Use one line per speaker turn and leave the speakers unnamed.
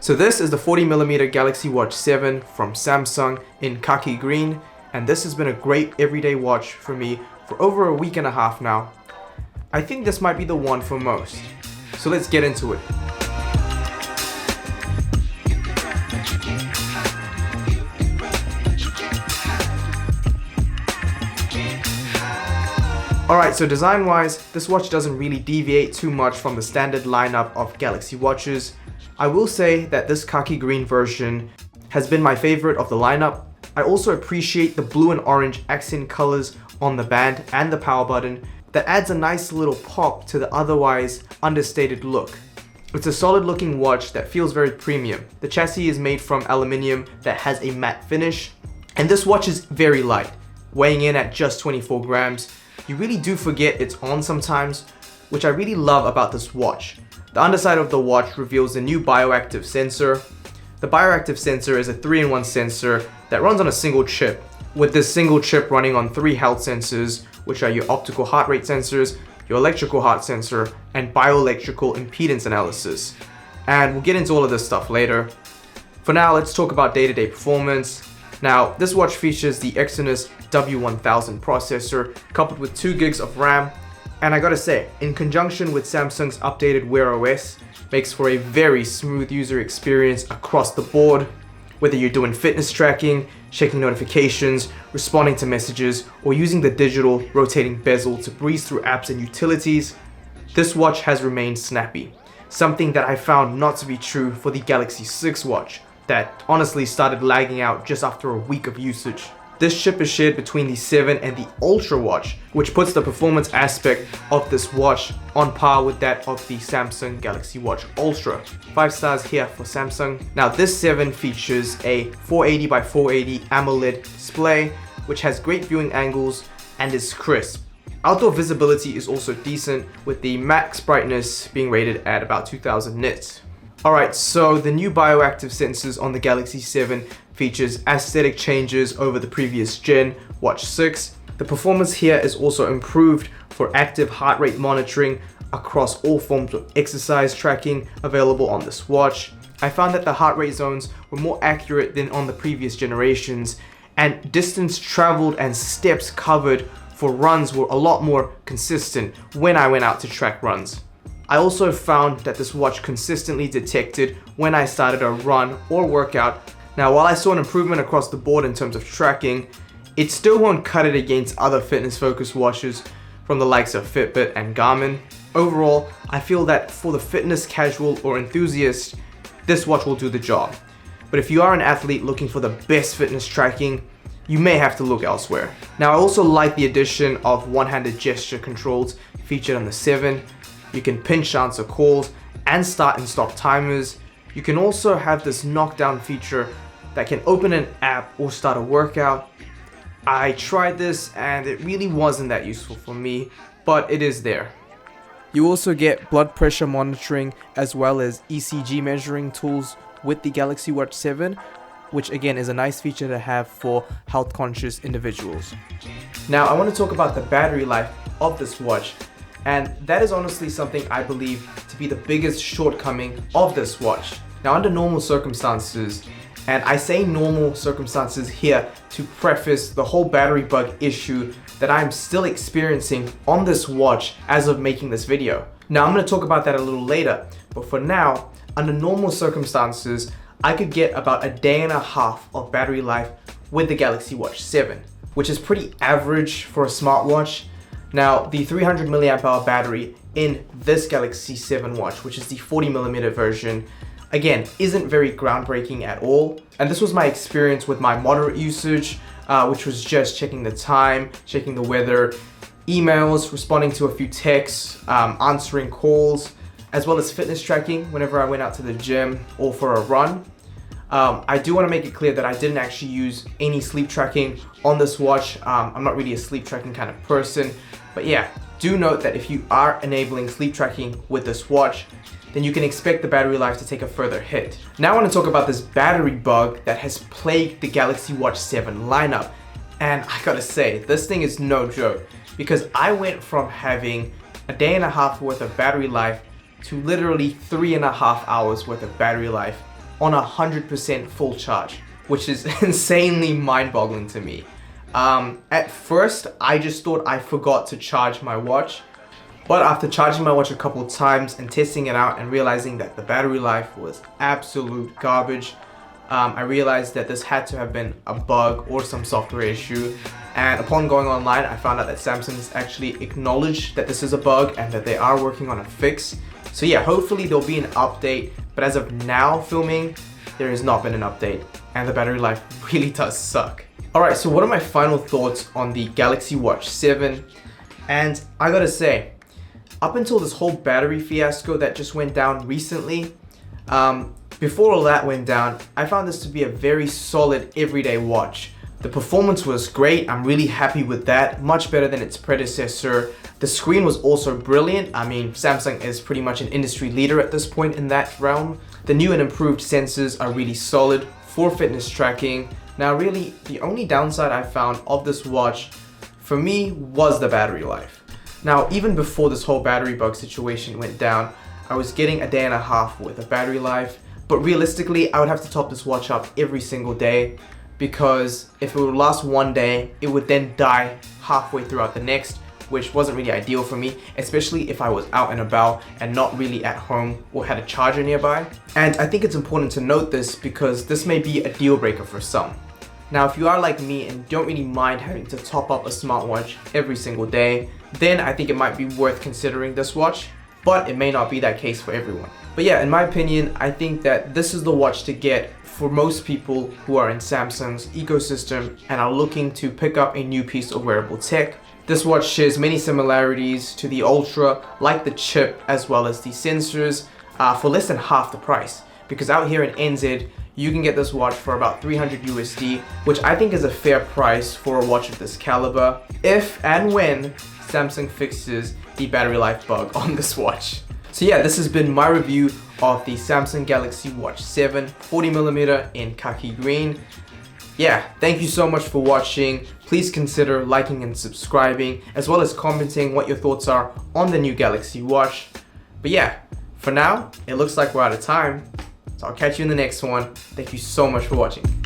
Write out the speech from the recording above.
So this is the 40mm Galaxy Watch 7 from Samsung in Khaki Green, and this has been a great everyday watch for me for over a week and a half now. I think this might be the one for most. So let's get into it. Alright, so design wise, this watch doesn't really deviate too much from the standard lineup of Galaxy watches. I will say that this khaki green version has been my favorite of the lineup. I also appreciate the blue and orange accent colors on the band and the power button that adds a nice little pop to the otherwise understated look. It's a solid looking watch that feels very premium. The chassis is made from aluminium that has a matte finish, and this watch is very light, weighing in at just 24 grams. You really do forget it's on sometimes, which I really love about this watch. The underside of the watch reveals the new bioactive sensor. The bioactive sensor is a 3-in-1 sensor that runs on a single chip, with this single chip running on 3 health sensors, which are your optical heart rate sensors, your electrical heart sensor, and bioelectrical impedance analysis. And we'll get into all of this stuff later. For now, let's talk about day-to-day performance. Now, this watch features the Exynos W1000 processor coupled with 2 gigs of RAM, and I gotta say, in conjunction with Samsung's updated Wear OS, makes for a very smooth user experience across the board. Whether you're doing fitness tracking, checking notifications, responding to messages, or using the digital rotating bezel to breeze through apps and utilities, this watch has remained snappy. Something that I found not to be true for the Galaxy 6 watch, that honestly started lagging out just after a week of usage. This chip is shared between the 7 and the Ultra watch, which puts the performance aspect of this watch on par with that of the Samsung Galaxy Watch Ultra. 5 stars here for Samsung. Now this 7 features a 480 by 480 AMOLED display, which has great viewing angles and is crisp. Outdoor visibility is also decent, with the max brightness being rated at about 2000 nits. Alright, so the new bioactive sensors on the Galaxy 7 features aesthetic changes over the previous gen, Watch 6. The performance here is also improved for active heart rate monitoring across all forms of exercise tracking available on this watch. I found that the heart rate zones were more accurate than on the previous generations, and distance traveled and steps covered for runs were a lot more consistent when I went out to track runs. I also found that this watch consistently detected when I started a run or workout. Now, while I saw an improvement across the board in terms of tracking, it still won't cut it against other fitness-focused watches from the likes of Fitbit and Garmin. Overall, I feel that for the fitness casual or enthusiast, this watch will do the job. But if you are an athlete looking for the best fitness tracking, you may have to look elsewhere. Now, I also like the addition of one-handed gesture controls featured on the 7. You can pinch to answer calls and start and stop timers. You can also have this knockdown feature that can open an app or start a workout. I tried this and it really wasn't that useful for me, but it is there. You also get blood pressure monitoring as well as ECG measuring tools with the Galaxy Watch 7, which again is a nice feature to have for health conscious individuals. Now I want to talk about the battery life of this watch. And that is honestly something I believe to be the biggest shortcoming of this watch. Now, under normal circumstances, and I say normal circumstances here to preface the whole battery bug issue that I'm still experiencing on this watch as of making this video. Now, I'm going to talk about that a little later, but for now, under normal circumstances, I could get about a day and a half of battery life with the Galaxy Watch 7, which is pretty average for a smartwatch. Now, the 300 mAh battery in this Galaxy 7 watch, which is the 40mm version, again, isn't very groundbreaking at all. And this was my experience with my moderate usage, which was just checking the time, checking the weather, emails, responding to a few texts, answering calls, as well as fitness tracking whenever I went out to the gym or for a run. I do want to make it clear that I didn't actually use any sleep tracking on this watch. I'm not really a sleep tracking kind of person. But yeah, do note that if you are enabling sleep tracking with this watch, then you can expect the battery life to take a further hit. Now I want to talk about this battery bug that has plagued the Galaxy Watch 7 lineup. And I gotta say, this thing is no joke, because I went from having a day and a half worth of battery life to literally 3.5 hours worth of battery life on 100% full charge, which is insanely mind-boggling to me. At first, I just thought I forgot to charge my watch, but after charging my watch a couple times and testing it out and realizing that the battery life was absolute garbage, I realized that this had to have been a bug or some software issue. And upon going online, I found out that Samsung has actually acknowledged that this is a bug and that they are working on a fix. So yeah, hopefully there'll be an update, but as of now filming, there has not been an update and the battery life really does suck. Alright, so what are my final thoughts on the Galaxy Watch 7? And I gotta say, up until this whole battery fiasco that just went down recently, before all that went down, I found this to be a very solid everyday watch. The performance was great, I'm really happy with that, much better than its predecessor. The screen was also brilliant. I mean, Samsung is pretty much an industry leader at this point in that realm. The new and improved sensors are really solid for fitness tracking. Now really, the only downside I found of this watch, for me, was the battery life. Now, even before this whole battery bug situation went down, I was getting a day and a half worth of battery life, but realistically, I would have to top this watch up every single day, because if it would last one day, it would then die halfway throughout the next, which wasn't really ideal for me, especially if I was out and about and not really at home or had a charger nearby. And I think it's important to note this because this may be a deal breaker for some. Now, if you are like me and don't really mind having to top up a smartwatch every single day, then I think it might be worth considering this watch, but it may not be that case for everyone. But yeah, in my opinion, I think that this is the watch to get for most people who are in Samsung's ecosystem and are looking to pick up a new piece of wearable tech. This watch shares many similarities to the Ultra, like the chip as well as the sensors, for less than half the price. Because out here in NZ, you can get this watch for about 300 USD, which I think is a fair price for a watch of this caliber, if and when Samsung fixes the battery life bug on this watch. So yeah, this has been my review of the Samsung Galaxy Watch 7 40mm in khaki green. Yeah, thank you so much for watching. Please consider liking and subscribing, as well as commenting what your thoughts are on the new Galaxy Watch. But yeah, for now, it looks like we're out of time. So I'll catch you in the next one. Thank you so much for watching.